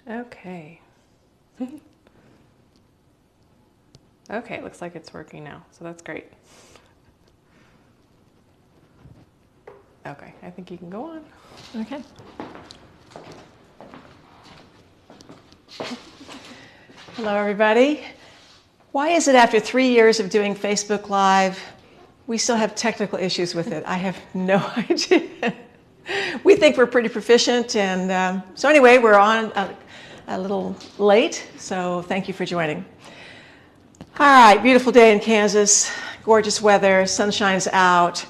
Okay. Okay, it looks like it's working now, so that's great. Okay, I think you can go on. Okay. Hello, everybody. Why is it after 3 years of doing Facebook Live, we still have technical issues with it? I have no idea. We think we're pretty proficient, and so anyway, we're on a little late, so thank you for joining. All right, beautiful day in Kansas, gorgeous weather, sun shines out.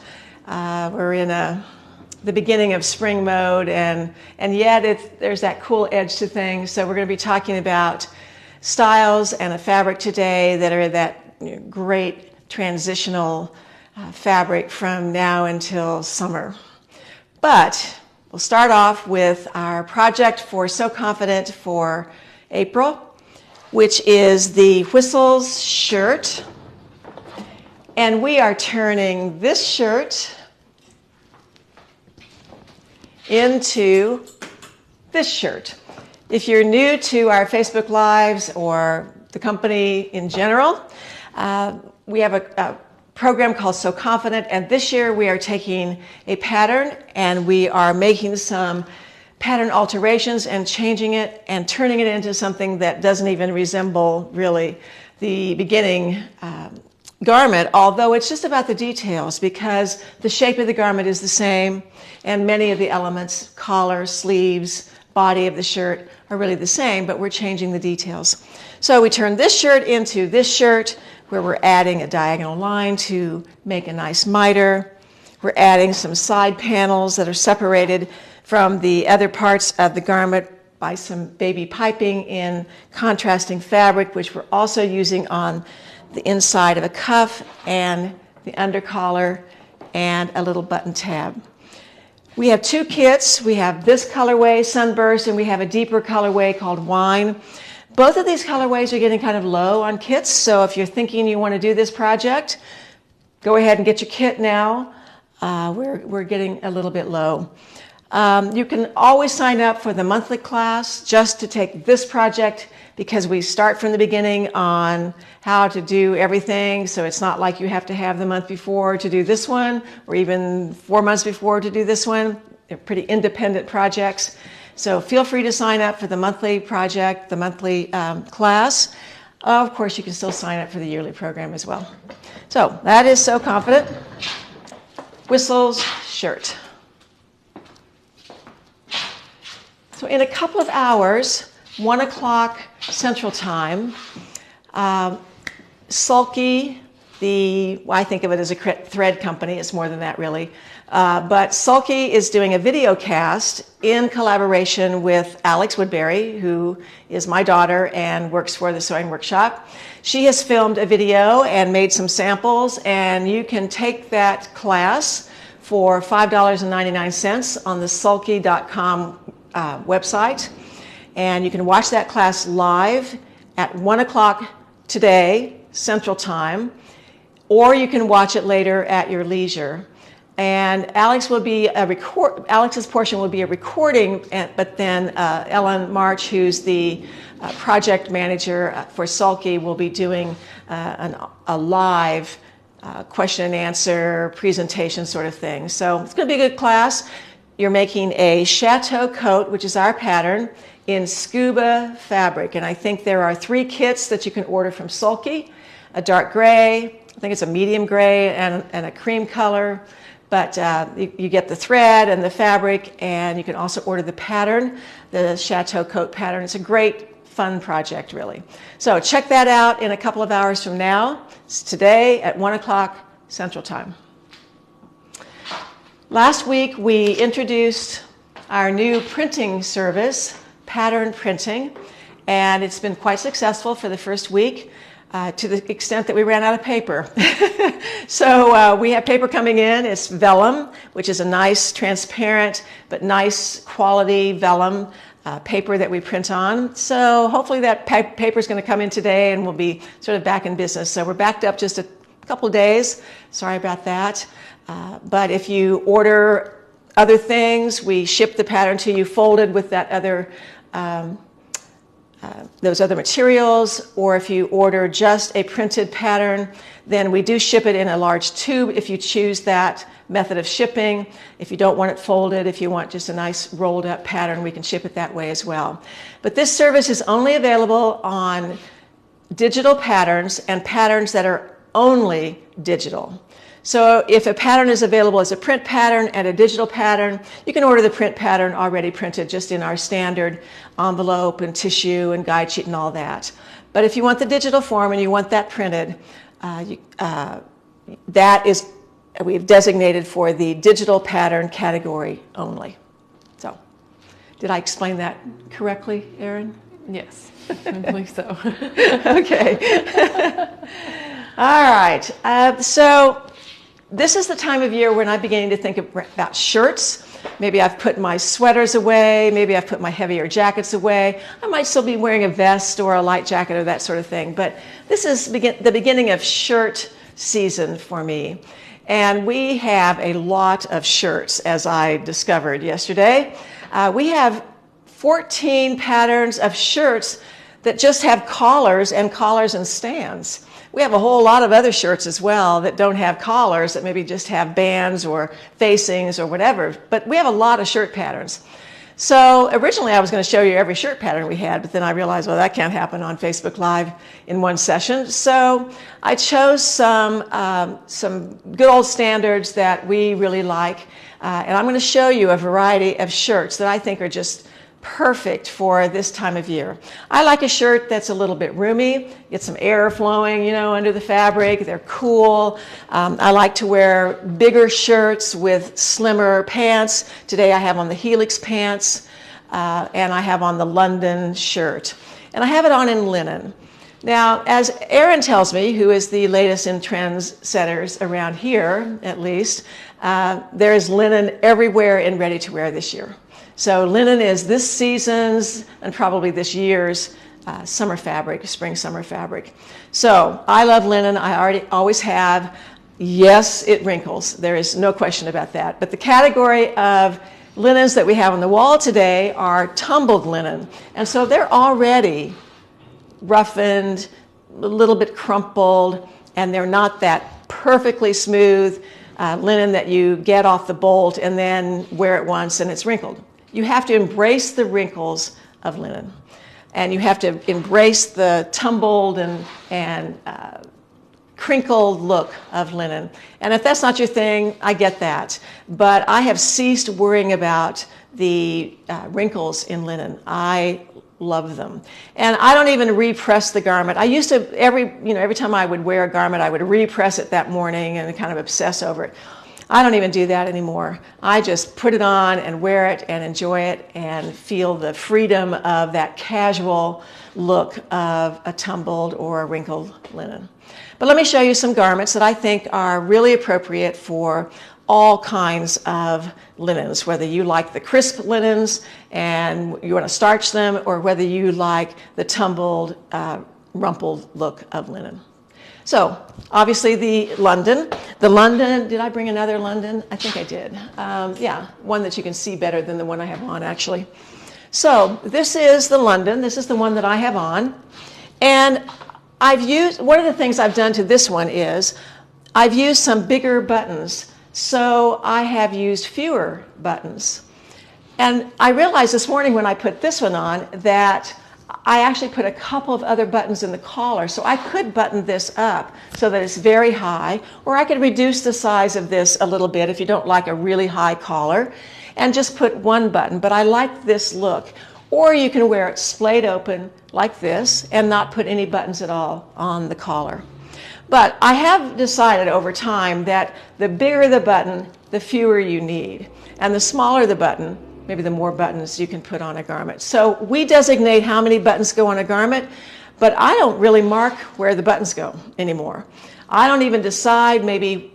We're in the beginning of spring mode, and yet there's that cool edge to things. So we're going to be talking about styles and a fabric today that are that great transitional fabric from now until summer. But we'll start off with our project for So Confident for April, which is the Whistles shirt. And we are turning this shirt into this shirt. If you're new to our Facebook Lives or the company in general, we have a program called So Confident, and this year we are taking a pattern and we are making some pattern alterations and changing it and turning it into something that doesn't even resemble really the beginning garment, although it's just about the details because the shape of the garment is the same and many of the elements, collar, sleeves, body of the shirt are really the same, but we're changing the details. So we turn this shirt into this shirt where we're adding a diagonal line to make a nice miter. We're adding some side panels that are separated from the other parts of the garment by some baby piping in contrasting fabric, which we're also using on the inside of a cuff and the undercollar and a little button tab. We have two kits. We have this colorway, Sunburst, and we have a deeper colorway called Wine. Both of these colorways are getting kind of low on kits, so if you're thinking you want to do this project, go ahead and get your kit now. We're getting a little bit low. You can always sign up for the monthly class just to take this project because we start from the beginning on how to do everything, so it's not like you have to have the month before to do this one or even 4 months before to do this one. They're pretty independent projects. So feel free to sign up for the monthly project, the monthly class. Of course, you can still sign up for the yearly program as well. So that is So Confident. Whistles shirt. So in a couple of hours, 1 o'clock Central Time, Sulky, I think of it as a thread company, it's more than that really, but Sulky is doing a video cast in collaboration with Alex Woodbury, who is my daughter and works for the Sewing Workshop. She has filmed a video and made some samples, and you can take that class for $5.99 on the sulky.com website, and you can watch that class live at 1 o'clock today, Central Time, or you can watch it later at your leisure. And Alex's portion will be a recording, but then Ellen March, who's the project manager for Sulky, will be doing a live question and answer presentation sort of thing. So it's going to be a good class. You're making a Chateau coat, which is our pattern, in scuba fabric. And I think there are 3 kits that you can order from Sulky, a dark gray, I think it's a medium gray, and a cream color. But you get the thread and the fabric, and you can also order the pattern, the Chateau coat pattern. It's a great, fun project, really. So check that out in a couple of hours from now. It's today at 1 o'clock Central Time. Last week, we introduced our new printing service, Pattern Printing, and it's been quite successful for the first week. To the extent that we ran out of paper. So we have paper coming in. It's vellum, which is a nice, transparent, but nice quality vellum paper that we print on. So hopefully that paper is going to come in today and we'll be sort of back in business. So we're backed up just a couple of days. Sorry about that. But if you order other things, we ship the pattern to you folded with that other those other materials, or if you order just a printed pattern, then we do ship it in a large tube if you choose that method of shipping. If you don't want it folded, if you want just a nice rolled up pattern, we can ship it that way as well. But this service is only available on digital patterns and patterns that are only digital. So if a pattern is available as a print pattern and a digital pattern, you can order the print pattern already printed just in our standard envelope and tissue and guide sheet and all that. But if you want the digital form and you want that printed, that is, we've designated for the digital pattern category only. So, did I explain that correctly, Erin? Yes, I believe so. Okay. All right. So this is the time of year when I'm beginning to think about shirts. Maybe I've put my sweaters away. Maybe I've put my heavier jackets away. I might still be wearing a vest or a light jacket or that sort of thing. But this is the beginning of shirt season for me. And we have a lot of shirts, as I discovered yesterday. We have 14 patterns of shirts that just have collars and stands. We have a whole lot of other shirts as well that don't have collars, that maybe just have bands or facings or whatever. But we have a lot of shirt patterns. So originally I was going to show you every shirt pattern we had, but then I realized, well, that can't happen on Facebook Live in one session. So I chose some good old standards that we really like. And I'm going to show you a variety of shirts that I think are just perfect for this time of year. I like a shirt that's a little bit roomy, get some air flowing, you know, under the fabric. They're cool. I like to wear bigger shirts with slimmer pants. Today I have on the Helix pants, and I have on the London shirt. And I have it on in linen. Now, as Erin tells me, who is the latest in trends setters around here, at least, there is linen everywhere in ready-to-wear this year. So linen is this season's and probably this year's summer fabric, spring summer fabric. So I love linen. I always have. Yes, it wrinkles. There is no question about that. But the category of linens that we have on the wall today are tumbled linen. And so they're already roughened, a little bit crumpled, and they're not that perfectly smooth linen that you get off the bolt and then wear it once and it's wrinkled. You have to embrace the wrinkles of linen, and you have to embrace the tumbled and crinkled look of linen. And if that's not your thing, I get that. But I have ceased worrying about the wrinkles in linen. I love them. And I don't even repress the garment. I used to, every time I would wear a garment, I would repress it that morning and kind of obsess over it. I don't even do that anymore. I just put it on and wear it and enjoy it and feel the freedom of that casual look of a tumbled or a wrinkled linen. But let me show you some garments that I think are really appropriate for all kinds of linens, whether you like the crisp linens and you want to starch them, or whether you like the tumbled, rumpled look of linen. So, obviously the London, did I bring another London? I think I did. Yeah, one that you can see better than the one I have on, actually. So, this is the London. This is the one that I have on. And one of the things I've done to this one is I've used some bigger buttons. So, I have used fewer buttons. And I realized this morning when I put this one on that I actually put a couple of other buttons in the collar, so I could button this up so that it's very high, or I could reduce the size of this a little bit if you don't like a really high collar, and just put one button. But I like this look. Or you can wear it splayed open like this and not put any buttons at all on the collar. But I have decided over time that the bigger the button, the fewer you need. And the smaller the button, maybe the more buttons you can put on a garment. So we designate how many buttons go on a garment, but I don't really mark where the buttons go anymore. I don't even decide maybe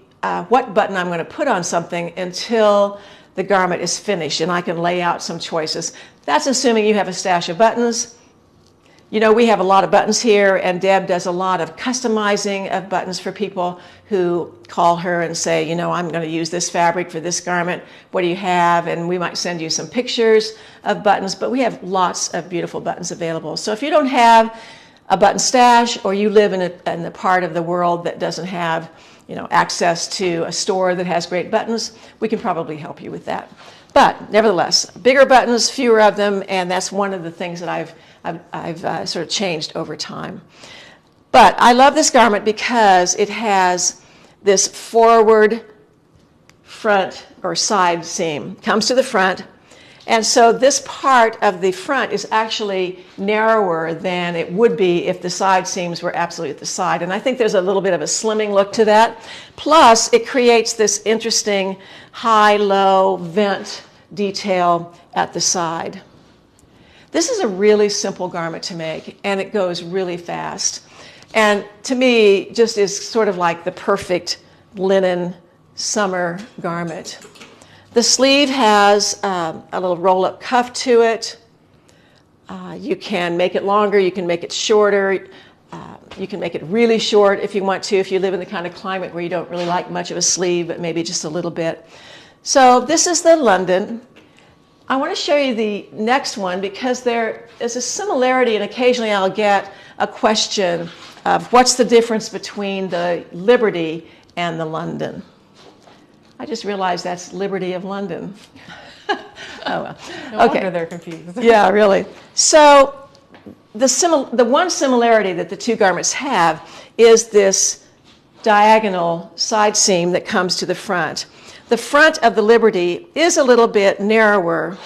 what button I'm going to put on something until the garment is finished and I can lay out some choices. That's assuming you have a stash of buttons. You know, we have a lot of buttons here, and Deb does a lot of customizing of buttons for people who call her and say, you know, I'm going to use this fabric for this garment. What do you have? And we might send you some pictures of buttons, but we have lots of beautiful buttons available. So if you don't have a button stash, or you live in a part of the world that doesn't have, you know, access to a store that has great buttons, we can probably help you with that. But nevertheless, bigger buttons, fewer of them, and that's one of the things that I've sort of changed over time. But I love this garment because it has this forward, front, or side seam. Comes to the front, and so this part of the front is actually narrower than it would be if the side seams were absolutely at the side. And I think there's a little bit of a slimming look to that. Plus, it creates this interesting high-low vent detail at the side. This is a really simple garment to make, and it goes really fast. And to me, just is sort of like the perfect linen summer garment. The sleeve has a little roll-up cuff to it. You can make it longer, you can make it shorter. You can make it really short if you want to, if you live in the kind of climate where you don't really like much of a sleeve, but maybe just a little bit. So this is the London. I want to show you the next one because there is a similarity, and occasionally I'll get a question of what's the difference between the Liberty and the London. I just realized that's Liberty of London. Oh, well. No wonder they're confused. Yeah, really. So the one similarity that the two garments have is this diagonal side seam that comes to the front. The front of the Liberty is a little bit narrower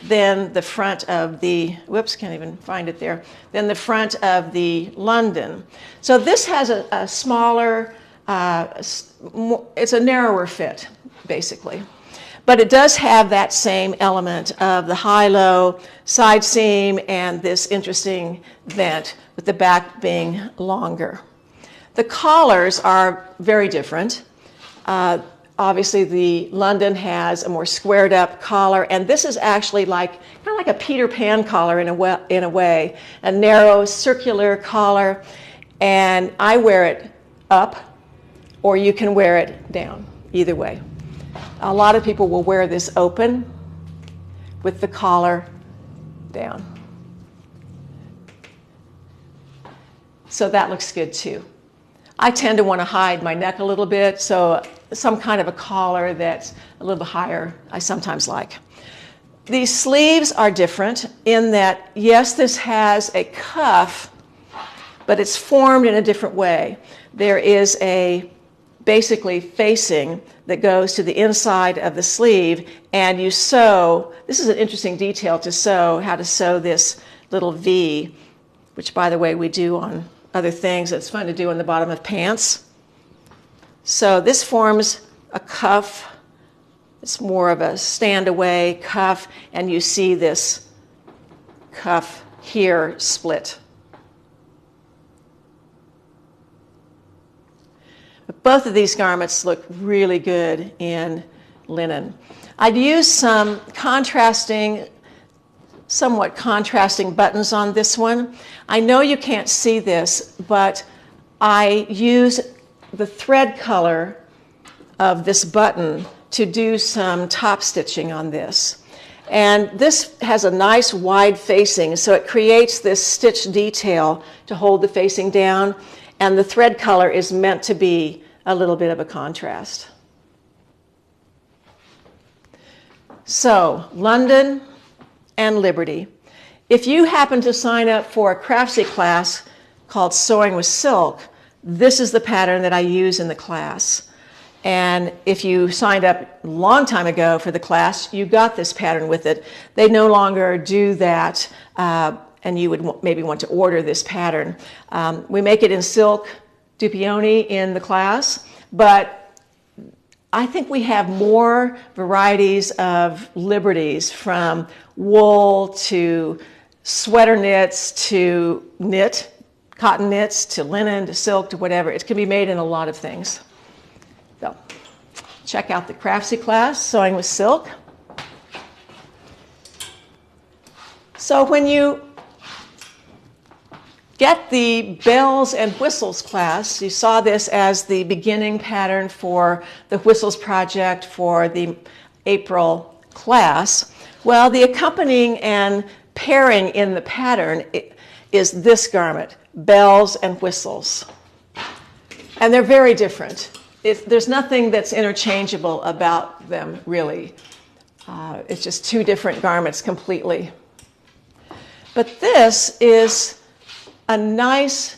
than the front of the, whoops, can't even find it there, than the front of the London. So this has a smaller, it's a narrower fit, basically. But it does have that same element of the high-low side seam and this interesting vent with the back being longer. The collars are very different. Obviously, the London has a more squared up collar, and this is actually like kind of like a Peter Pan collar in a way, a narrow circular collar, and I wear it up, or you can wear it down, either way. A lot of people will wear this open with the collar down. So that looks good too. I tend to want to hide my neck a little bit, so some kind of a collar that's a little bit higher I sometimes like. These sleeves are different in that, yes, this has a cuff, but it's formed in a different way. There is a basically facing that goes to the inside of the sleeve, and you sew. This is an interesting detail to sew, how to sew this little V, which, by the way, we do on other things. It's fun to do on the bottom of pants. So this forms a cuff. It's more of a stand-away cuff, and you see this cuff here split. But both of these garments look really good in linen. I'd use some somewhat contrasting buttons on this one. I know you can't see this, but I use the thread color of this button to do some top stitching on this. And this has a nice wide facing, so it creates this stitch detail to hold the facing down, and the thread color is meant to be a little bit of a contrast. So, London and Liberty. If you happen to sign up for a Craftsy class called Sewing with Silk, this is the pattern that I use in the class. And if you signed up a long time ago for the class, you got this pattern with it. They no longer do that, and you would maybe want to order this pattern. We make it in silk dupioni in the class, but I think we have more varieties of liberties, from wool to sweater knits to knit, cotton knits to linen to silk to whatever. It can be made in a lot of things. So check out the Craftsy class, Sewing with Silk. So when you get the bells and whistles class. You saw this as the beginning pattern for the whistles project for the April class. Well, the accompanying and pairing in the pattern is this garment, bells and whistles. And they're very different. There's nothing that's interchangeable about them, really. It's just two different garments completely. But this is a nice,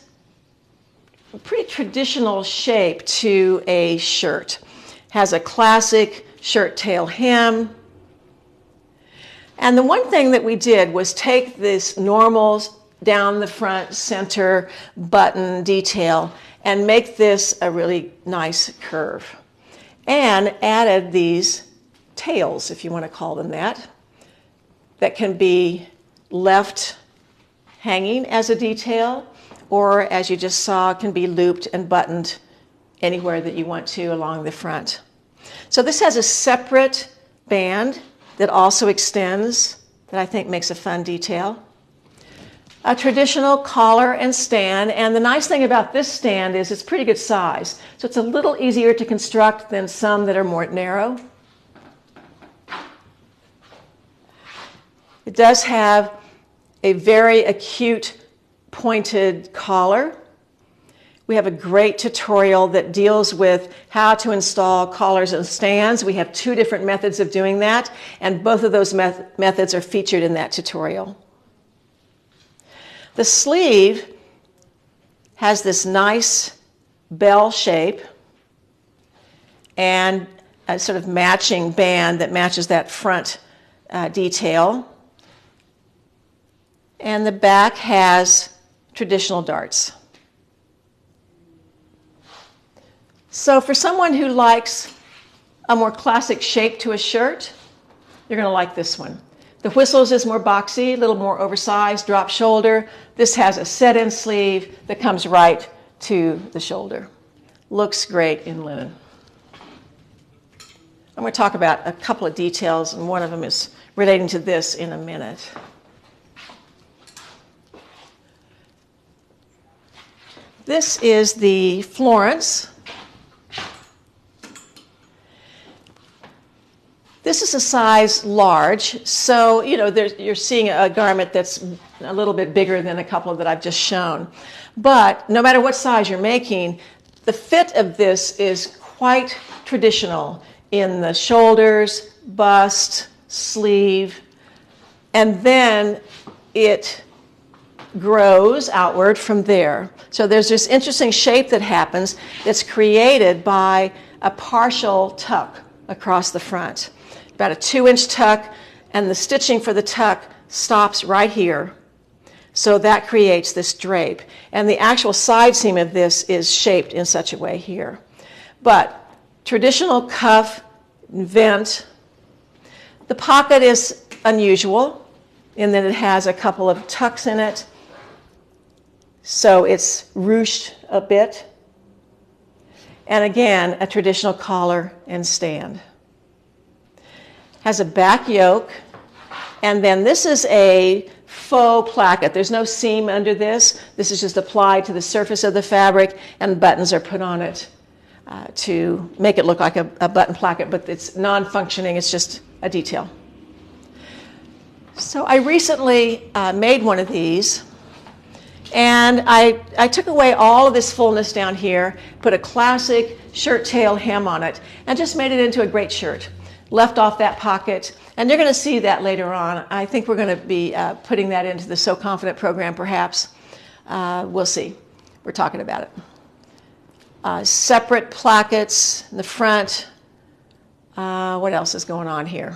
pretty traditional shape to a shirt. Has a classic shirt tail hem. And the one thing that we did was take this normal down the front center button detail and make this a really nice curve. And added these tails, if you want to call them that can be left hanging as a detail, or as you just saw, can be looped and buttoned anywhere that you want to along the front. So this has a separate band that also extends, that I think makes a fun detail. A traditional collar and stand, and the nice thing about this stand is it's pretty good size. So it's a little easier to construct than some that are more narrow. It does have a very acute pointed collar. We have a great tutorial that deals with how to install collars and stands. We have two different methods of doing that, and both of those methods are featured in that tutorial. The sleeve has this nice bell shape and a sort of matching band that matches that front detail. And the back has traditional darts. So for someone who likes a more classic shape to a shirt, you're going to like this one. The whistles is more boxy, a little more oversized, drop shoulder. This has a set-in sleeve that comes right to the shoulder. Looks great in linen. I'm going to talk about a couple of details, and one of them is relating to this in a minute. This is the Florence. This is a size large, so you're seeing a garment that's a little bit bigger than a couple that I've just shown. But no matter what size you're making, the fit of this is quite traditional in the shoulders, bust, sleeve, and then it grows outward from there. So there's this interesting shape that happens that's created by a partial tuck across the front. About a 2-inch tuck, and the stitching for the tuck stops right here. So that creates this drape. And the actual side seam of this is shaped in such a way here. But traditional cuff, vent. The pocket is unusual in that it has a couple of tucks in it. So it's ruched a bit. And again, a traditional collar and stand. Has a back yoke, and then this is a faux placket. There's no seam under this. This is just applied to the surface of the fabric, and buttons are put on it to make it look like a button placket, but it's non-functioning. It's just a detail. So I recently made one of these, and I took away all of this fullness down here, put a classic shirt tail hem on it, and just made it into a great shirt. Left off that pocket, and you're going to see that later on. I think we're going to be putting that into the So Confident program, perhaps. We'll see. We're talking about it. Separate plackets in the front. What else is going on here?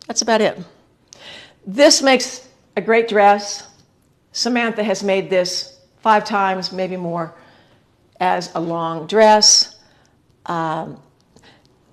That's about it. This makes a great dress. Samantha has made this 5 times, maybe more, as a long dress.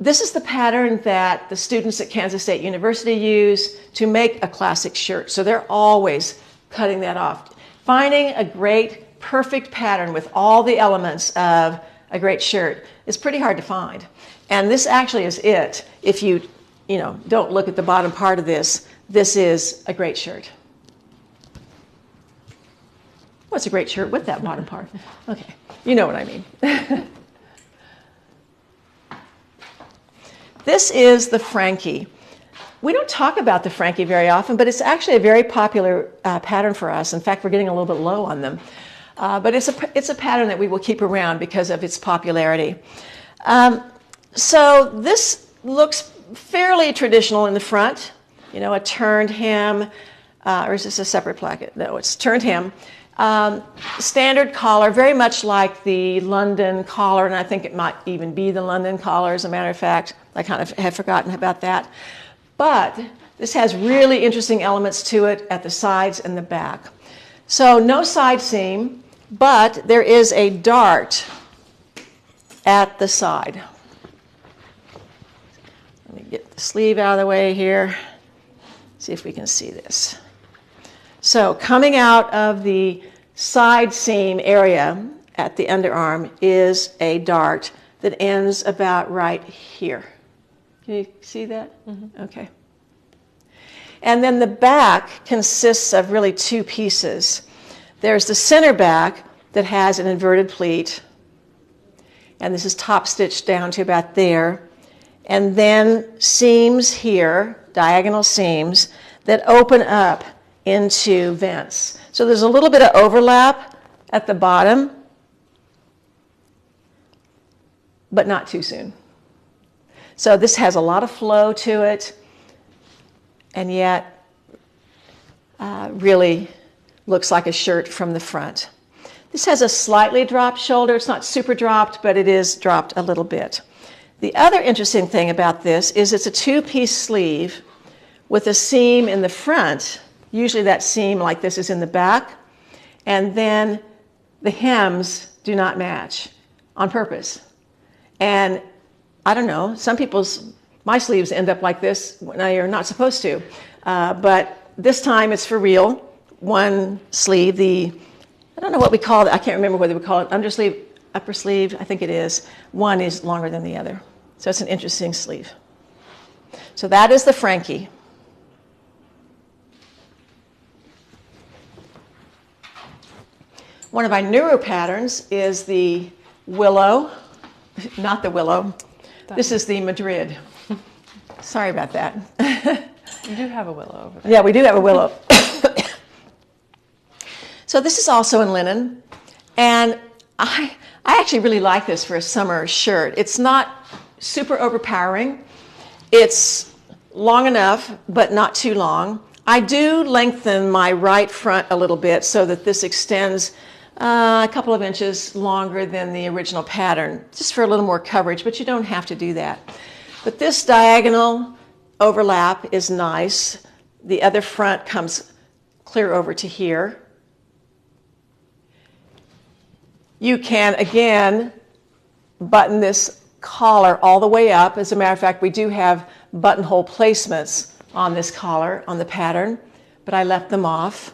This is the pattern that the students at Kansas State University use to make a classic shirt. So they're always cutting that off. Finding a great, perfect pattern with all the elements of a great shirt is pretty hard to find. And this actually is it. If you don't look at the bottom part of this, this is a great shirt. Well, it's a great shirt with that bottom part. Okay, you know what I mean. This is the Frankie. We don't talk about the Frankie very often, but it's actually a very popular pattern for us. In fact, we're getting a little bit low on them. But it's a pattern that we will keep around because of its popularity. So this looks fairly traditional in the front. You know, a turned hem, or is this a separate placket? No, it's turned hem. Standard collar, very much like the London collar, and I think it might even be the London collar, as a matter of fact. I kind of had forgotten about that. But this has really interesting elements to it at the sides and the back. So no side seam, but there is a dart at the side. Let me get the sleeve out of the way here. See if we can see this. So coming out of the side seam area at the underarm is a dart that ends about right here. Can you see that? Mm-hmm. Okay. And then the back consists of really two pieces. There's the center back that has an inverted pleat, and this is top stitched down to about there. And then seams here, diagonal seams, that open up into vents. So there's a little bit of overlap at the bottom, but not too soon. So this has a lot of flow to it, and yet really looks like a shirt from the front. This has a slightly dropped shoulder. It's not super dropped, but it is dropped a little bit. The other interesting thing about this is it's a two-piece sleeve with a seam in the front. Usually that seam like this is in the back, and then the hems do not match on purpose. And I don't know, my sleeves end up like this when you're not supposed to. But this time it's for real. One sleeve, I don't know what we call it. I can't remember whether we call it undersleeve, upper sleeve. I think it is. One is longer than the other. So it's an interesting sleeve. So that is the Frankie. One of our newer patterns is the Willow, not the Willow. This is the Madrid. Sorry about that. You do have a willow over there. Yeah, we do have a willow. So this is also in linen, and I actually really like this for a summer shirt. It's not super overpowering. It's long enough, but not too long. I do lengthen my right front a little bit so that this extends a couple of inches longer than the original pattern, just for a little more coverage, but you don't have to do that. But this diagonal overlap is nice. The other front comes clear over to here. You can, again, button this collar all the way up. As a matter of fact, we do have buttonhole placements on this collar, on the pattern, but I left them off.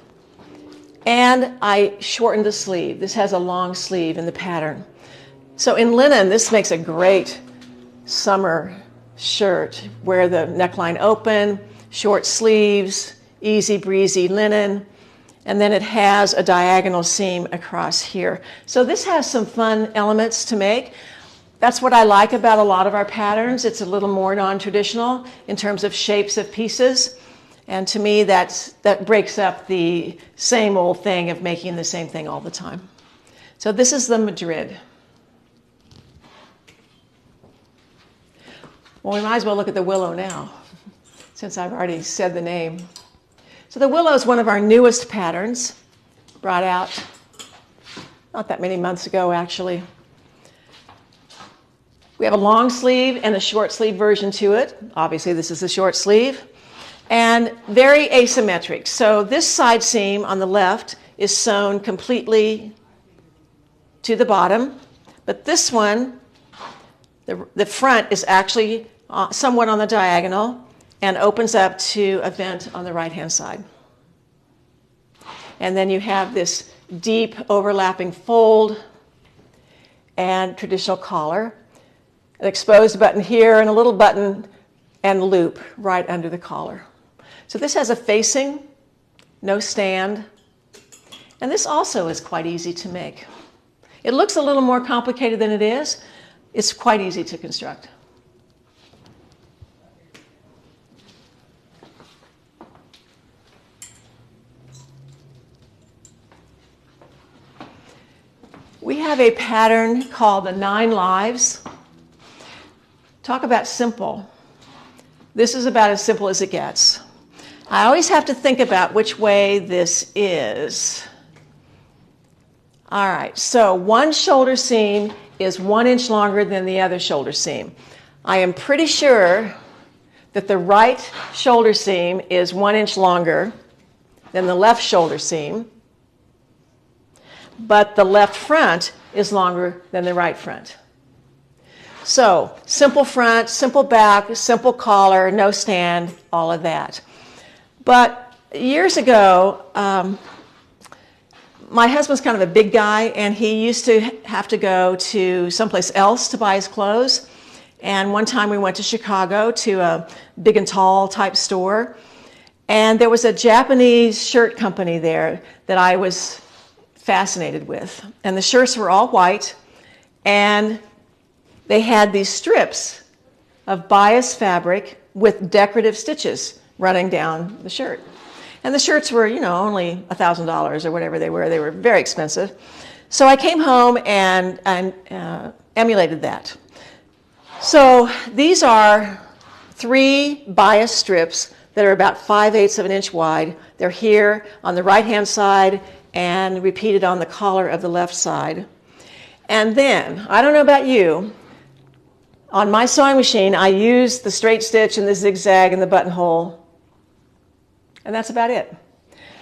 And I shortened the sleeve. This has a long sleeve in the pattern. So in linen, this makes a great summer shirt where the neckline open, short sleeves, easy breezy linen, and then it has a diagonal seam across here. So this has some fun elements to make. That's what I like about a lot of our patterns. It's a little more non-traditional in terms of shapes of pieces. And to me, that breaks up the same old thing of making the same thing all the time. So this is the Madrid. Well, we might as well look at the Willow now, since I've already said the name. So the Willow is one of our newest patterns, brought out not that many months ago, actually. We have a long sleeve and a short sleeve version to it. Obviously, this is a short sleeve. And very asymmetric. So this side seam on the left is sewn completely to the bottom, but this one, the front is actually somewhat on the diagonal and opens up to a vent on the right-hand side. And then you have this deep overlapping fold and traditional collar, an exposed button here and a little button and loop right under the collar. So this has a facing, no stand, And this also is quite easy to make. It looks a little more complicated than it is. It's quite easy to construct. We have a pattern called the 9 Lives. Talk about simple. This is about as simple as it gets. I always have to think about which way this is. All right, so one shoulder seam is 1 inch longer than the other shoulder seam. I am pretty sure that the right shoulder seam is 1 inch longer than the left shoulder seam, but the left front is longer than the right front. So, simple front, simple back, simple collar, no stand, all of that. But years ago, my husband's kind of a big guy, and he used to have to go to someplace else to buy his clothes. And one time we went to Chicago to a big and tall type store, and there was a Japanese shirt company there that I was fascinated with. And the shirts were all white, and they had these strips of bias fabric with decorative stitches running down the shirt. And the shirts were, only $1,000 or whatever they were. They were very expensive. So I came home and emulated that. So these are 3 bias strips that are about 5/8 of an inch wide. They're here on the right-hand side and repeated on the collar of the left side. And then, I don't know about you, on my sewing machine, I use the straight stitch and the zigzag and the buttonhole, and that's about it.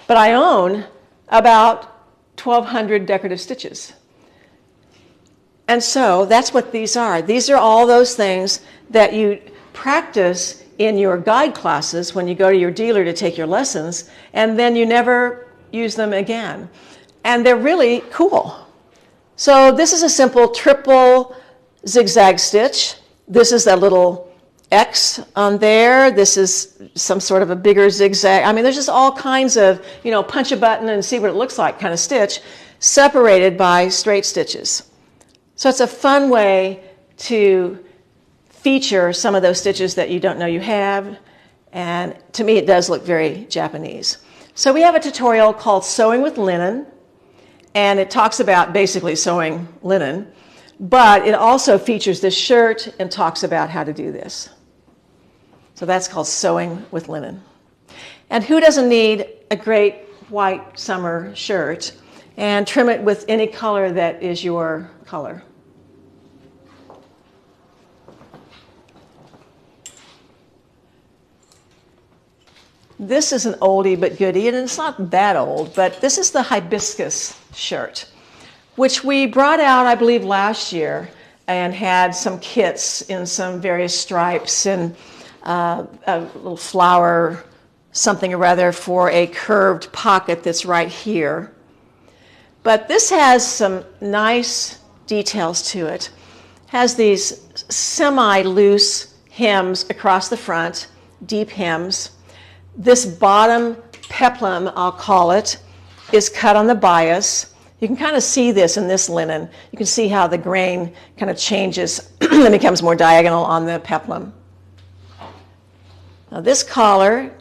But I own about 1,200 decorative stitches. And so that's what these are. These are all those things that you practice in your guide classes when you go to your dealer to take your lessons, and then you never use them again. And they're really cool. So this is a simple triple zigzag stitch. This is that little X on there. This is some sort of a bigger zigzag. I mean, there's just all kinds of, punch a button and see what it looks like kind of stitch, separated by straight stitches. So it's a fun way to feature some of those stitches that you don't know you have. And to me, it does look very Japanese. So we have a tutorial called Sewing with Linen, and it talks about basically sewing linen, but it also features this shirt and talks about how to do this. So that's called Sewing with Linen. And who doesn't need a great white summer shirt, and trim it with any color that is your color? This is an oldie but goodie, and it's not that old, but this is the Hibiscus Shirt, which we brought out, I believe, last year, and had some kits in some various stripes and a little flower, something or other for a curved pocket that's right here. But this has some nice details to it. Has these semi-loose hems across the front, deep hems. This bottom peplum, I'll call it, is cut on the bias. You can kind of see this in this linen. You can see how the grain kind of changes and becomes more diagonal on the peplum. Now this collar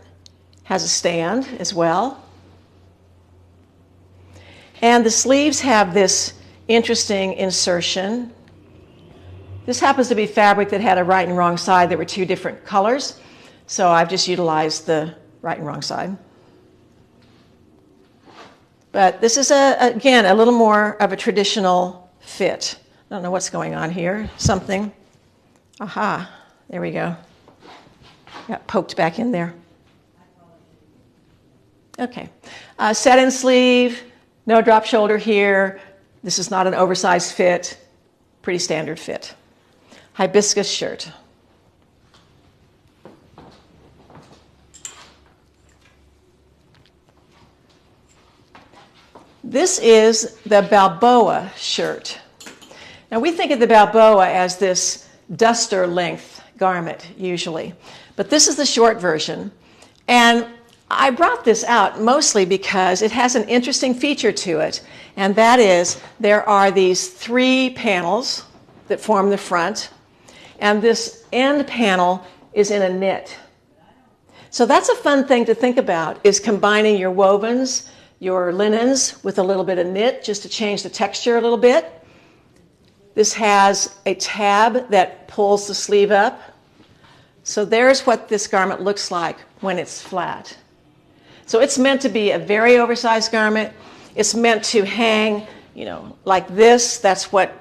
has a stand as well. And the sleeves have this interesting insertion. This happens to be fabric that had a right and wrong side. There were 2 different colors. So I've just utilized the right and wrong side. But this is, again, a little more of a traditional fit. I don't know what's going on here. Something. Aha. There we go. Got poked back in there. Okay. Satin sleeve. No drop shoulder here. This is not an oversized fit. Pretty standard fit. Hibiscus shirt. This is the Balboa shirt. Now we think of the Balboa as this duster length garment usually, but this is the short version. And I brought this out mostly because it has an interesting feature to it, and that is there are these 3 panels that form the front, and this end panel is in a knit. So that's a fun thing to think about, is combining your wovens, your linens, with a little bit of knit just to change the texture a little bit. This has a tab that pulls the sleeve up. So there's what this garment looks like when it's flat. So it's meant to be a very oversized garment. It's meant to hang, you know, like this. That's what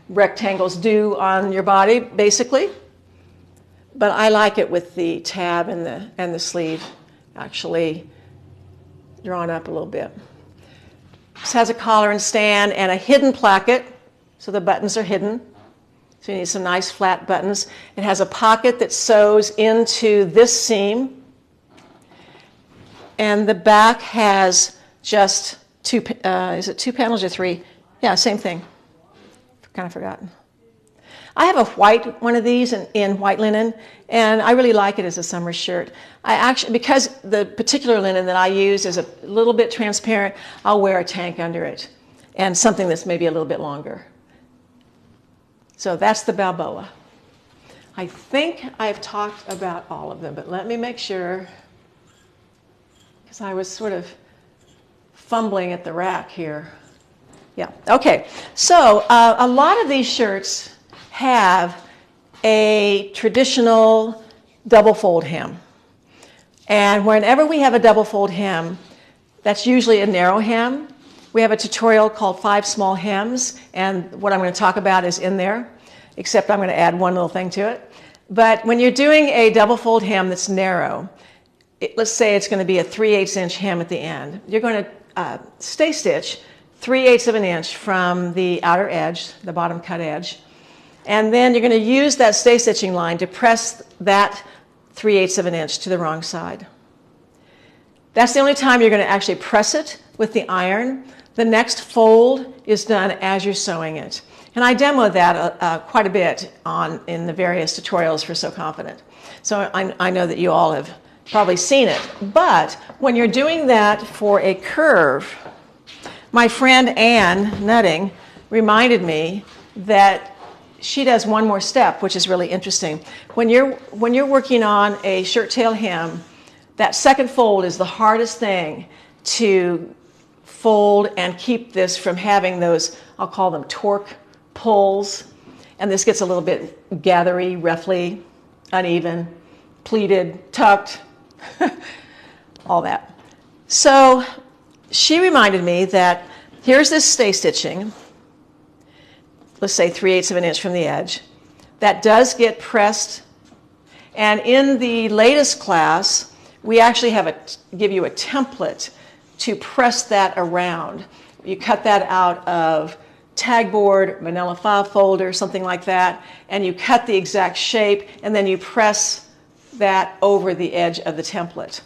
rectangles do on your body, basically. But I like it with the tab and the sleeve actually drawn up a little bit. This has a collar and stand and a hidden placket, so the buttons are hidden. So you need some nice flat buttons. It has a pocket that sews into this seam. And the back has just 2, is it 2 panels or 3? Yeah, same thing. Kind of forgotten. I have a white one of these in white linen, and I really like it as a summer shirt. I actually, because the particular linen that I use is a little bit transparent, I'll wear a tank under it and something that's maybe a little bit longer. So that's the Balboa. I think I've talked about all of them, but let me make sure, because I was sort of fumbling at the rack here. Yeah, okay. So a lot of these shirts have a traditional double fold hem. And whenever we have a double fold hem, that's usually a narrow hem. We have a tutorial called 5 Small Hems, and what I'm going to talk about is in there, except I'm going to add one little thing to it. But when you're doing a double fold hem that's narrow, let's say it's going to be a 3/8 inch hem at the end, you're going to stay stitch 3/8 of an inch from the outer edge, the bottom cut edge, and then you're going to use that stay stitching line to press that 3/8 of an inch to the wrong side. That's the only time you're going to actually press it with the iron. The next fold is done as you're sewing it. And I demo that quite a bit in the various tutorials for So Confident. So I know that you all have probably seen it. But when you're doing that for a curve, my friend Ann Nutting reminded me that she does one more step, which is really interesting. When you're working on a shirt tail hem, that second fold is the hardest thing to fold and keep this from having those, I'll call them torque pulls. And this gets a little bit gathery, ruffly, uneven, pleated, tucked, all that. So she reminded me that here's this stay stitching, let's say 3/8 of an inch from the edge, that does get pressed. And in the latest class, we actually give you a template to press that around. You cut that out of tag board, manila file folder, something like that, and you cut the exact shape, and then you press that over the edge of the template.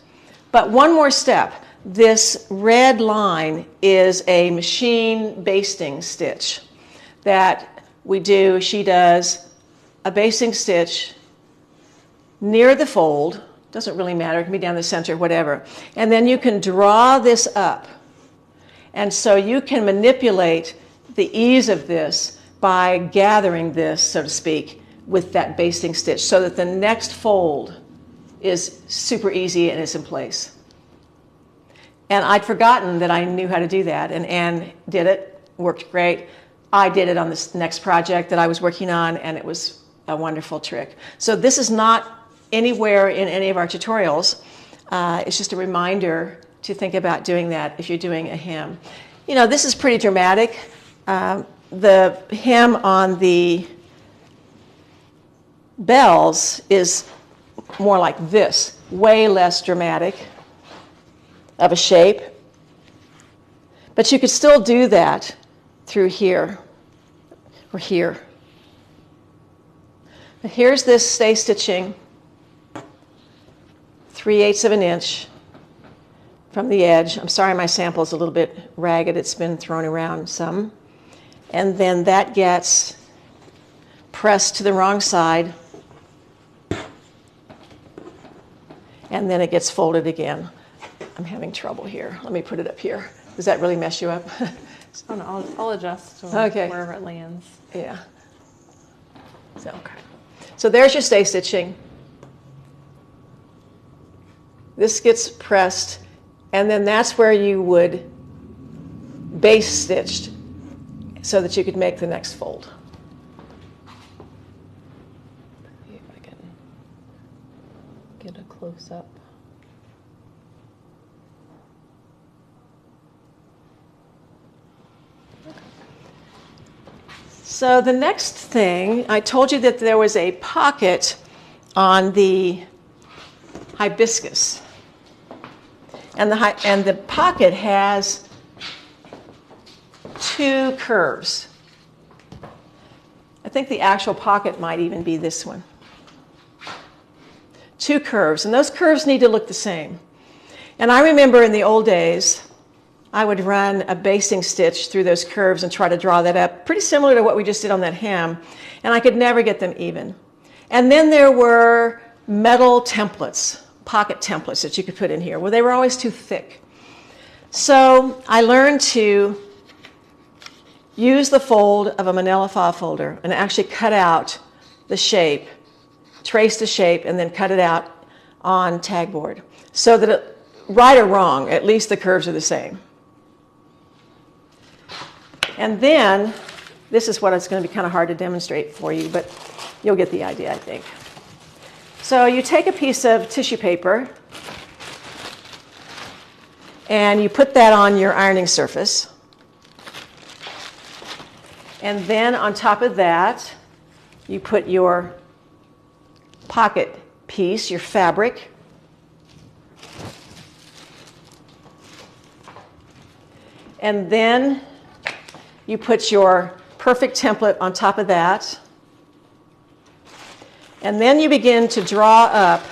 But one more step. This red line is a machine basting stitch that we do. She does a basting stitch near the fold. Doesn't really matter. It can be down the center, whatever. And then you can draw this up. And so you can manipulate the ease of this by gathering this, so to speak, with that basting stitch so that the next fold is super easy and is in place. And I'd forgotten that I knew how to do that, and Anne did it, worked great. I did it on this next project that I was working on, and it was a wonderful trick. So this is not anywhere in any of our tutorials. It's just a reminder to think about doing that if you're doing a hem. You know, this is pretty dramatic. The hem on the bells is more like this, way less dramatic of a shape. But you could still do that through here or here. But here's this stay stitching, 3/8 of an inch from the edge. I'm sorry my sample is a little bit ragged. It's been thrown around some. And then that gets pressed to the wrong side. And then it gets folded again. I'm having trouble here. Let me put it up here. Does that really mess you up? Oh, no, I'll adjust to Okay. wherever it lands. Yeah. So, okay. So there's your stay stitching. This gets pressed, and then that's where you would base stitched so that you could make the next fold. See if I can get a close up. So the next thing, I told you that there was a pocket on the hibiscus. And the pocket has two curves. I think the actual pocket might even be this one. Two curves, and those curves need to look the same. And I remember in the old days, I would run a basting stitch through those curves and try to draw that up, pretty similar to what we just did on that hem, and I could never get them even. And then there were metal templates, pocket templates that you could put in here. Well, they were always too thick. So I learned to use the fold of a manila file folder and actually cut out the shape, trace the shape, and then cut it out on tagboard so that, right or wrong, at least the curves are the same. And then, this is what it's going to be kind of hard to demonstrate for you, but you'll get the idea, I think. So you take a piece of tissue paper, and you put that on your ironing surface. And then on top of that, you put your pocket piece, your fabric. And then you put your perfect template on top of that. And then you begin to draw up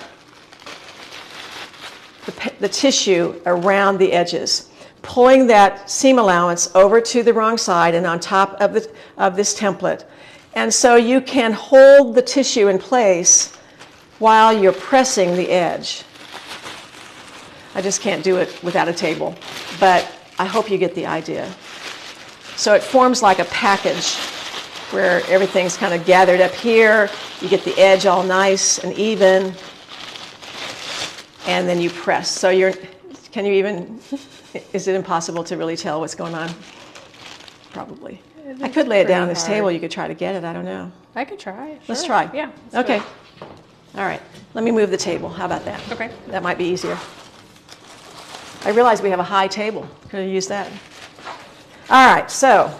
the tissue around the edges, pulling that seam allowance over to the wrong side and on top of this template. And so you can hold the tissue in place while you're pressing the edge. I just can't do it without a table, but I hope you get the idea. So it forms like a package where everything's kind of gathered up here. You get the edge all nice and even, and then you press. So can you even, is it impossible to really tell what's going on? Probably. I could lay it down on this table. You could try to get it. I don't know. I could try. Sure. Let's try. Yeah. Okay. All right. Let me move the table. How about that? Okay. That might be easier. I realize we have a high table. Could have used that. All right. So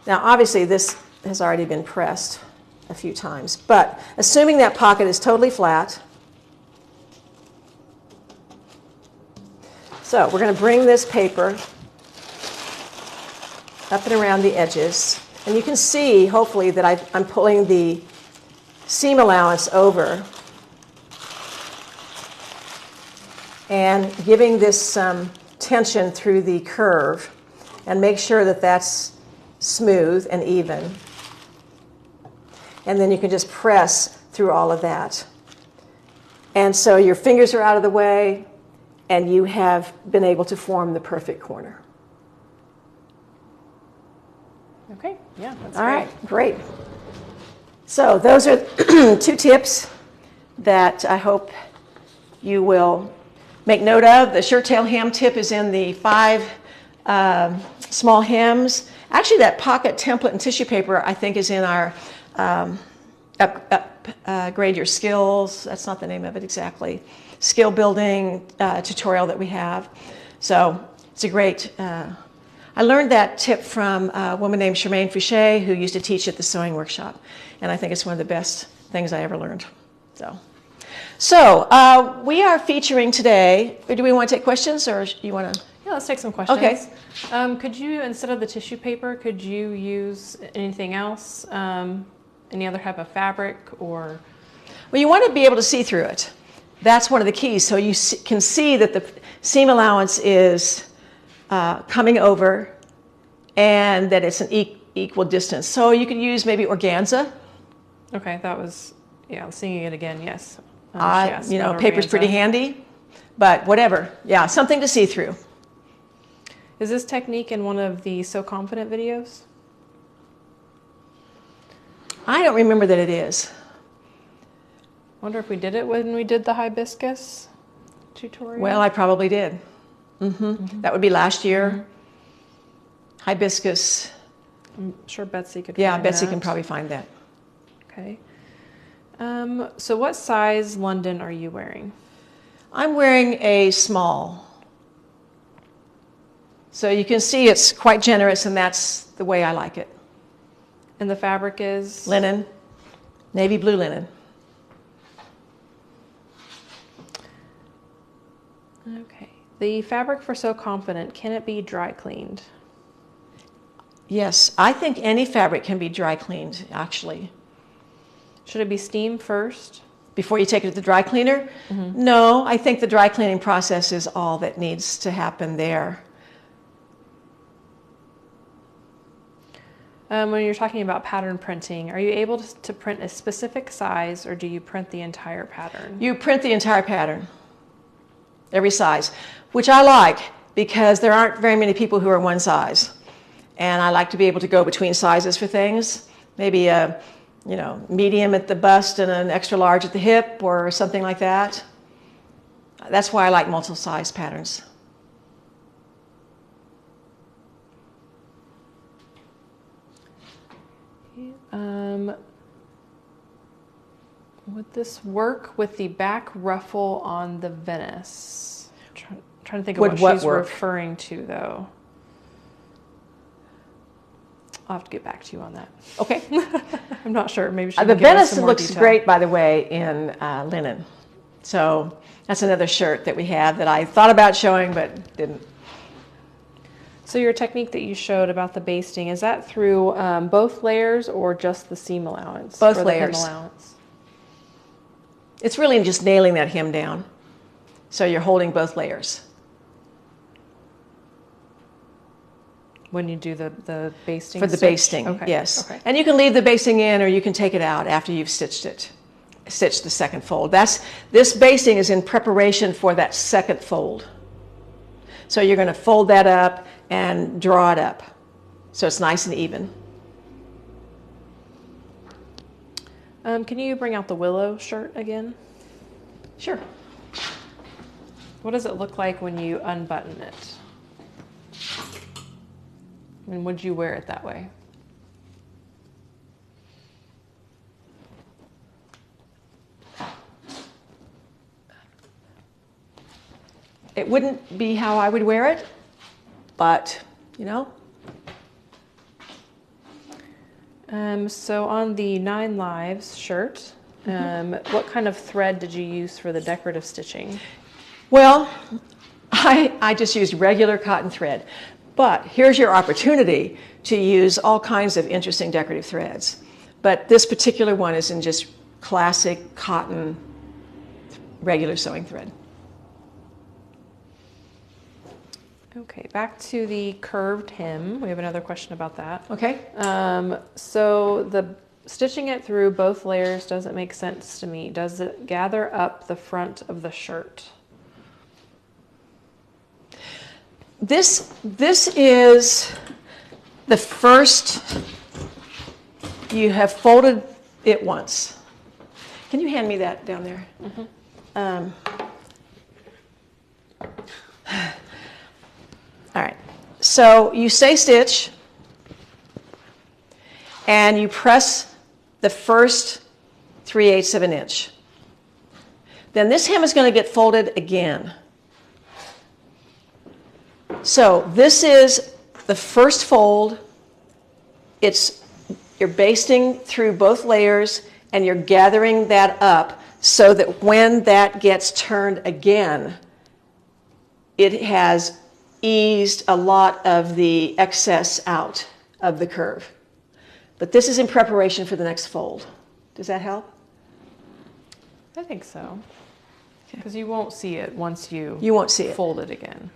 now, obviously, this has already been pressed a few times. But assuming that pocket is totally flat, so we're going to bring this paper up and around the edges. And you can see, hopefully, that I'm pulling the seam allowance over and giving this some tension through the curve, and make sure that that's smooth and even. And then you can just press through all of that. And so your fingers are out of the way, and you have been able to form the perfect corner. Okay, yeah, that's all great. Right, great. So those are 2 tips that I hope you will make note of. The shirt tail hem tip is in the 5 small hems. Actually, that pocket template and tissue paper, I think, is in our Upgrade Your Skills. That's not the name of it exactly. Skill building tutorial that we have. So it's a great... I learned that tip from a woman named Charmaine Fouché, who used to teach at the sewing workshop. And I think it's one of the best things I ever learned. So we are featuring today... Do we want to take questions, or you want to... Yeah, let's take some questions. Okay. Could you, instead of the tissue paper, could you use anything else? Any other type of fabric, or? Well, you want to be able to see through it. That's one of the keys. So you can see that the seam allowance is coming over and that it's an equal distance. So you could use maybe organza. Okay, that was, yeah, I was seeing it again, yes. Paper's pretty handy. But whatever, yeah, something to see through. Is this technique in one of the So Confident videos? I don't remember that it is. Wonder if we did it when we did the hibiscus tutorial. Well, I probably did. That would be last year. Hibiscus. I'm sure Betsy could Yeah, find Betsy that. can probably find that. Okay. So what size London are you wearing? I'm wearing a small. So you can see it's quite generous, and that's the way I like it. And the fabric is? Linen, navy blue linen. Okay. The fabric for So Confident, can it be dry cleaned? Yes, I think any fabric can be dry cleaned, actually. Should it be steamed first? Before you take it to the dry cleaner? No, I think the dry cleaning process is all that needs to happen there. When you're talking about pattern printing, are you able to print a specific size, or do you print the entire pattern? You print the entire pattern, every size, which I like because there aren't very many people who are one size. And I like to be able to go between sizes for things. Maybe a medium at the bust and an extra large at the hip or something like that. That's why I like multiple size patterns. Would this work with the back ruffle on the Venice? Trying to think of what she's referring to, though. I'll have to get back to you on that. Okay. I'm not sure. Maybe she The can give us Venice some more looks detail. great, by the way, in linen. So that's another shirt that we have that I thought about showing but didn't. So your technique that you showed about the basting, is that through both layers or just the seam allowance? Both or layers. The hem allowance? It's really just nailing that hem down. So you're holding both layers. When you do the basting? For the stitch? basting, Okay. yes. Okay. And you can leave the basting in or you can take it out after you've stitched it. Stitch the second fold. This basting is in preparation for that second fold. So you're going to fold that up and draw it up so it's nice and even. Can you bring out the Willow shirt again? Sure. What does it look like when you unbutton it? And would you wear it that way? It wouldn't be how I would wear it, but, So on the 9 Lives shirt, what kind of thread did you use for the decorative stitching? Well, I just used regular cotton thread. But here's your opportunity to use all kinds of interesting decorative threads. But this particular one is in just classic cotton regular sewing thread. Okay, back to the curved hem. We have another question about that. Okay. So the stitching it through both layers doesn't make sense to me. Does it gather up the front of the shirt? This is the first, you have folded it once. Can you hand me that down there? All right, so you stay stitch and you press the first 3/8 of an inch. Then this hem is going to get folded again. So this is the first fold. You're basting through both layers and you're gathering that up so that when that gets turned again, it has eased a lot of the excess out of the curve. But this is in preparation for the next fold. Does that help? I think so. Because you won't see it once you won't see it. Fold it again.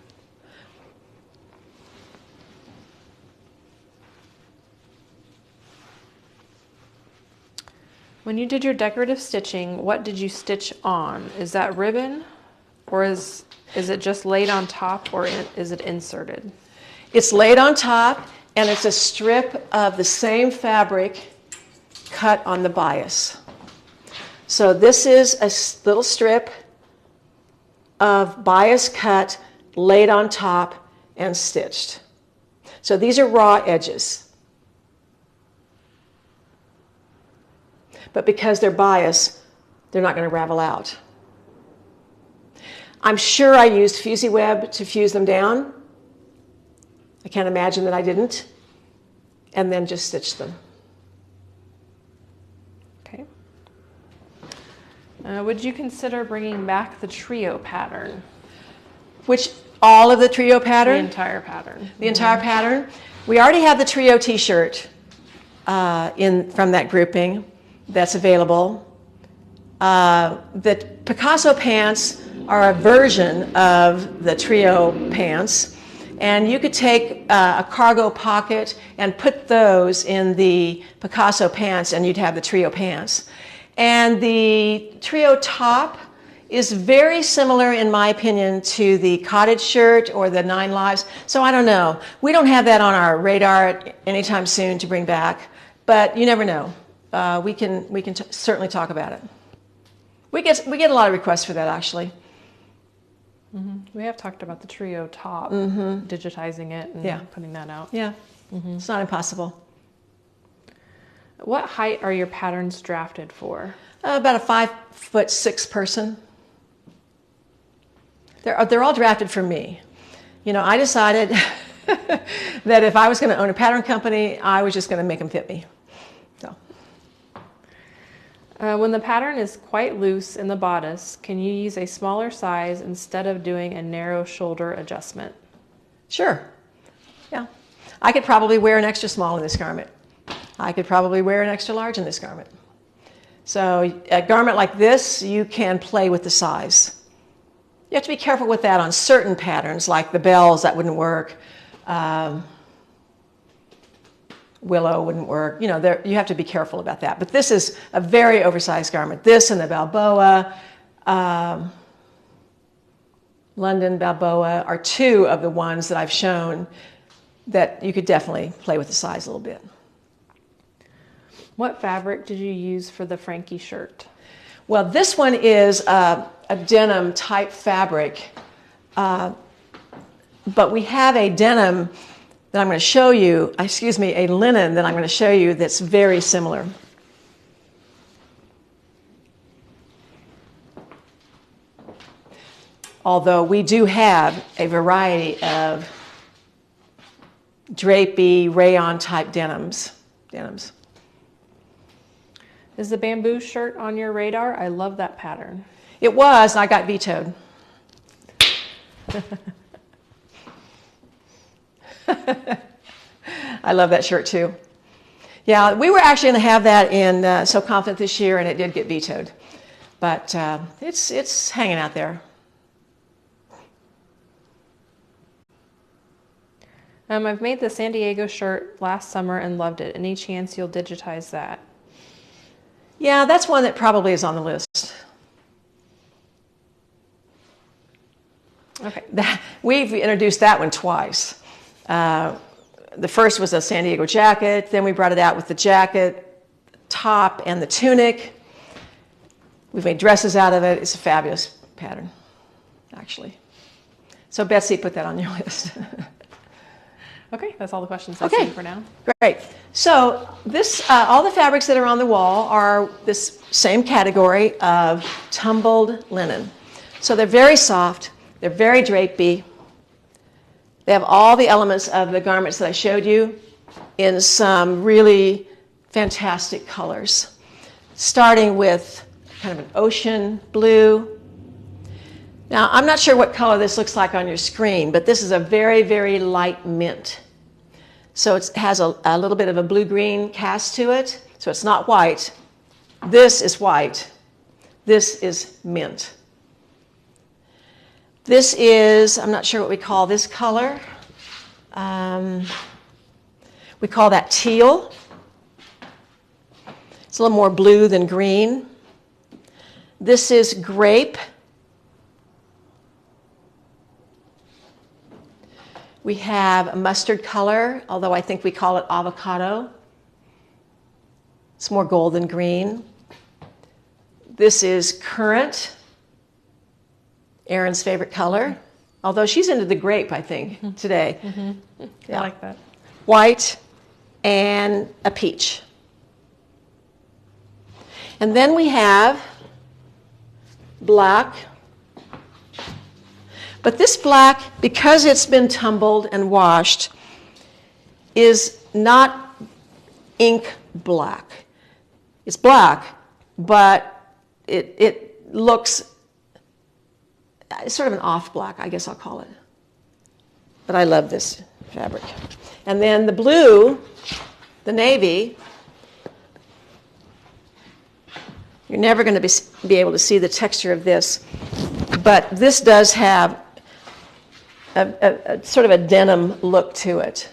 When you did your decorative stitching, what did you stitch on? Is that ribbon Or is it just laid on top, or is it inserted? It's laid on top, and it's a strip of the same fabric cut on the bias. So this is a little strip of bias cut, laid on top, and stitched. So these are raw edges. But because they're bias, they're not going to ravel out. I'm sure I used Fusee Web to fuse them down. I can't imagine that I didn't. And then just stitched them. Okay. Would you consider bringing back the trio pattern? Which, all of the trio pattern? The entire pattern. The entire pattern. We already have the trio t-shirt from that grouping that's available. The Picasso pants are a version of the trio pants. And you could take a cargo pocket and put those in the Picasso pants, and you'd have the trio pants. And the trio top is very similar, in my opinion, to the cottage shirt or the 9 Lives. So I don't know. We don't have that on our radar anytime soon to bring back, but you never know. We can certainly talk about it. We get a lot of requests for that, actually. Mm-hmm. We have talked about the trio top, digitizing it and putting that out. Yeah, it's not impossible. What height are your patterns drafted for? About a 5'6" person. They're all drafted for me. You know, I decided that if I was going to own a pattern company, I was just going to make them fit me. So. When the pattern is quite loose in the bodice, can you use a smaller size instead of doing a narrow shoulder adjustment? Sure. Yeah. I could probably wear an extra small in this garment. I could probably wear an extra large in this garment. So a garment like this, you can play with the size. You have to be careful with that on certain patterns, like the bells, that wouldn't work. Willow wouldn't work. You know, you have to be careful about that. But this is a very oversized garment. This and the Balboa, London Balboa are two of the ones that I've shown that you could definitely play with the size a little bit. What fabric did you use for the Frankie shirt? Well, this one is a denim type fabric, but we have a denim that I'm going to show you, a linen that I'm going to show you that's very similar. Although we do have a variety of drapey, rayon type denims. Is the bamboo shirt on your radar? I love that pattern. It was, and I got vetoed. I love that shirt too. Yeah, we were actually going to have that in So Confident this year, and it did get vetoed. But it's hanging out there. I've made the San Diego shirt last summer and loved it. Any chance you'll digitize that? Yeah, that's one that probably is on the list. Okay. We've introduced that one twice. The first was a San Diego jacket, then we brought it out with the jacket, top, and the tunic. We've made dresses out of it. It's a fabulous pattern, actually. So Betsy, put that on your list. Okay, that's all the questions I see for now. Great. So this, all the fabrics that are on the wall are this same category of tumbled linen. So they're very soft, they're very drapey. They have all the elements of the garments that I showed you in some really fantastic colors, starting with kind of an ocean blue. Now, I'm not sure what color this looks like on your screen, but this is a very, very light mint. So it has a little bit of a blue-green cast to it, so it's not white. This is white. This is mint. This is, I'm not sure what we call this color. We call that teal. It's a little more blue than green. This is grape. We have a mustard color, although I think we call it avocado. It's more golden green. This is currant, Erin's favorite color, although she's into the grape, I think, today. Yeah. I like that. White and a peach. And then we have black. But this black, because it's been tumbled and washed, is not ink black. It's black, but it looks it's sort of an off black, I guess I'll call it. But I love this fabric. And then the blue, the navy, you're never going to be able to see the texture of this, but this does have a sort of a denim look to it.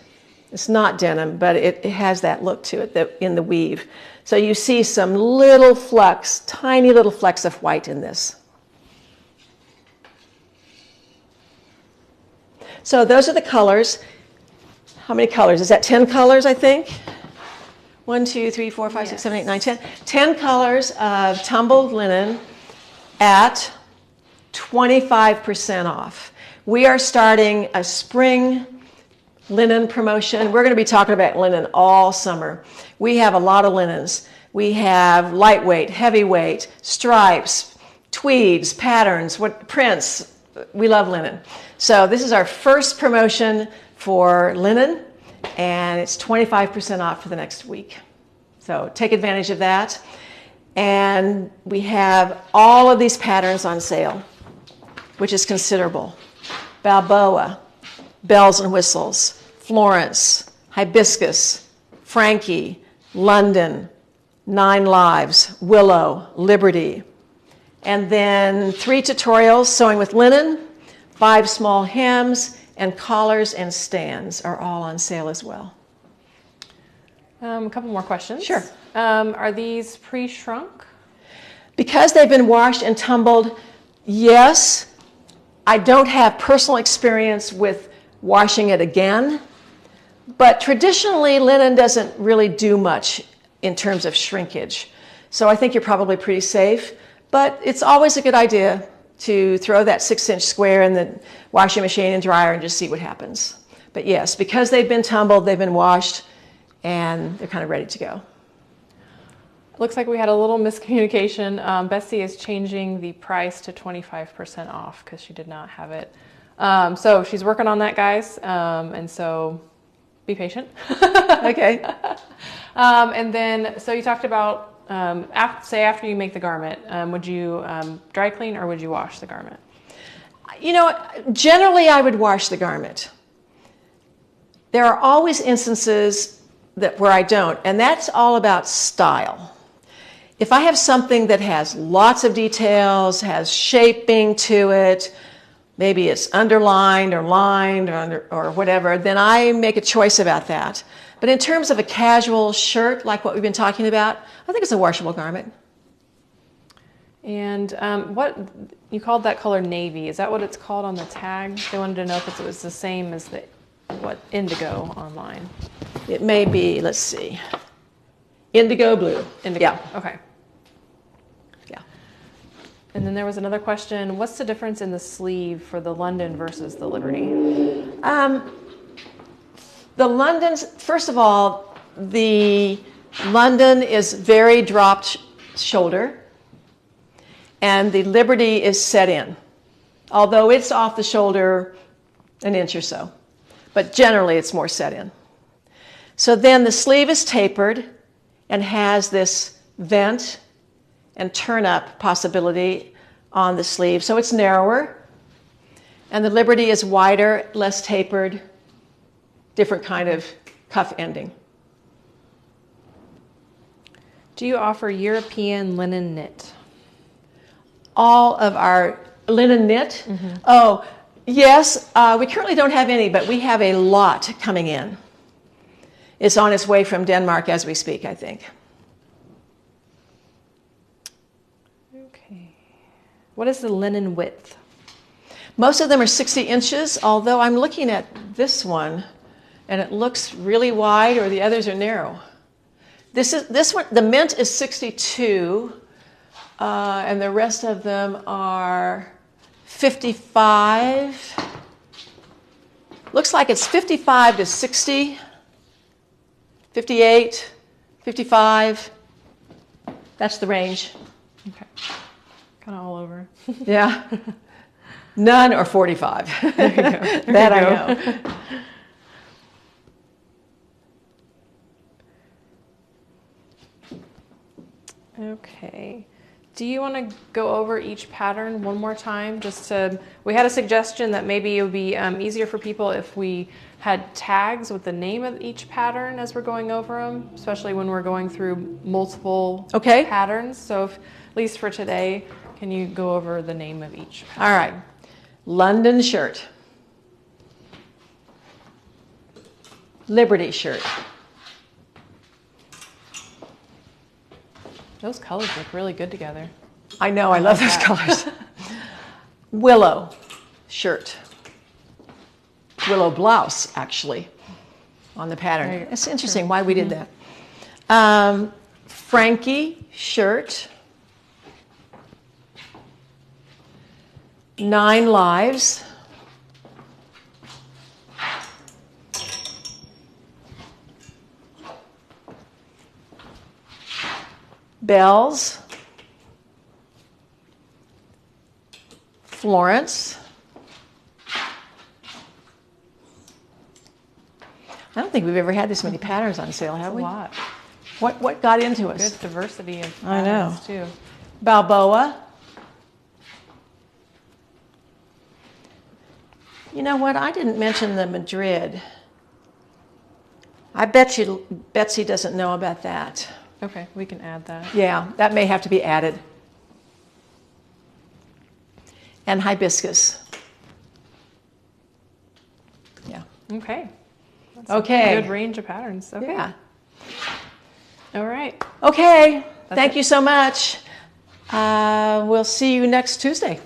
It's not denim, but it has that look to it in the weave. So you see some little flecks, tiny little flecks of white in this. So those are the colors. How many colors? Is that 10 colors, I think? 1, 2, 3, 4, 5, 6, 7, 8, 9, 10. 10 colors of tumbled linen at 25% off. We are starting a spring linen promotion. We're going to be talking about linen all summer. We have a lot of linens. We have lightweight, heavyweight, stripes, tweeds, patterns, prints. We love linen. So this is our first promotion for linen, and it's 25% off for the next week. So take advantage of that. And we have all of these patterns on sale, which is considerable. Balboa, Bells and Whistles, Florence, Hibiscus, Frankie, London, 9 Lives, Willow, Liberty. And then 3 tutorials, sewing with linen, 5 small hems, and collars and stands are all on sale as well. A couple more questions. Sure. Are these pre-shrunk? Because they've been washed and tumbled, yes. I don't have personal experience with washing it again, but traditionally linen doesn't really do much in terms of shrinkage. So I think you're probably pretty safe, but it's always a good idea to throw that 6-inch square in the washing machine and dryer and just see what happens. But yes, because they've been tumbled, they've been washed, and they're kind of ready to go. Looks like we had a little miscommunication. Bessie is changing the price to 25% off because she did not have it. So she's working on that, guys. And so be patient. Okay. And then, so you talked about, after you make the garment, would you dry clean or would you wash the garment? You know, generally I would wash the garment. There are always instances where I don't, and that's all about style. If I have something that has lots of details, has shaping to it, maybe it's underlined or lined or whatever, then I make a choice about that. But in terms of a casual shirt, like what we've been talking about, I think it's a washable garment. And what you called that color navy, is that what it's called on the tag? They wanted to know if it was the same as what indigo online. It may be, let's see, indigo blue. Indigo. Yeah. Okay. Yeah. And then there was another question. What's the difference in the sleeve for the London versus the Liberty? The London's, first of all, the London is very dropped shoulder, and the Liberty is set in, although it's off the shoulder an inch or so, but generally it's more set in. So then the sleeve is tapered and has this vent and turn up possibility on the sleeve, so it's narrower, and the Liberty is wider, less tapered, different kind of cuff ending. Do you offer European linen knit? All of our linen knit? Mm-hmm. Oh, yes. We currently don't have any, but we have a lot coming in. It's on its way from Denmark as we speak, I think. Okay. What is the linen width? Most of them are 60 inches, although I'm looking at this one and it looks really wide, or the others are narrow. This one, the mint is 62, and the rest of them are 55. Looks like it's 55 to 60, 58, 55. That's the range. Okay. Kind of all over. Yeah. None are 45. There you go. There That you I go. know. Okay. Do you want to go over each pattern one more time? We had a suggestion that maybe it would be easier for people if we had tags with the name of each pattern as we're going over them, especially when we're going through multiple patterns. So at least for today, can you go over the name of each pattern? All right. London Shirt. Liberty Shirt. Those colors look really good together. I know, I love those colors. Willow Shirt. Willow Blouse, actually, on the pattern. It's interesting why we did that. Frankie Shirt. 9 Lives. Bells. Florence. I don't think we've ever had this many patterns on sale, have we? A lot. What got into us? Good diversity of I know. patterns too. Balboa. You know what? I didn't mention the Madrid. I bet you Betsy doesn't know about that. Okay, we can add that. Yeah, that may have to be added. And hibiscus. Yeah. Okay. That's Okay. a good range of patterns. Okay. Yeah. All right. Okay. That's Thank it. you so much. We'll see you next Tuesday.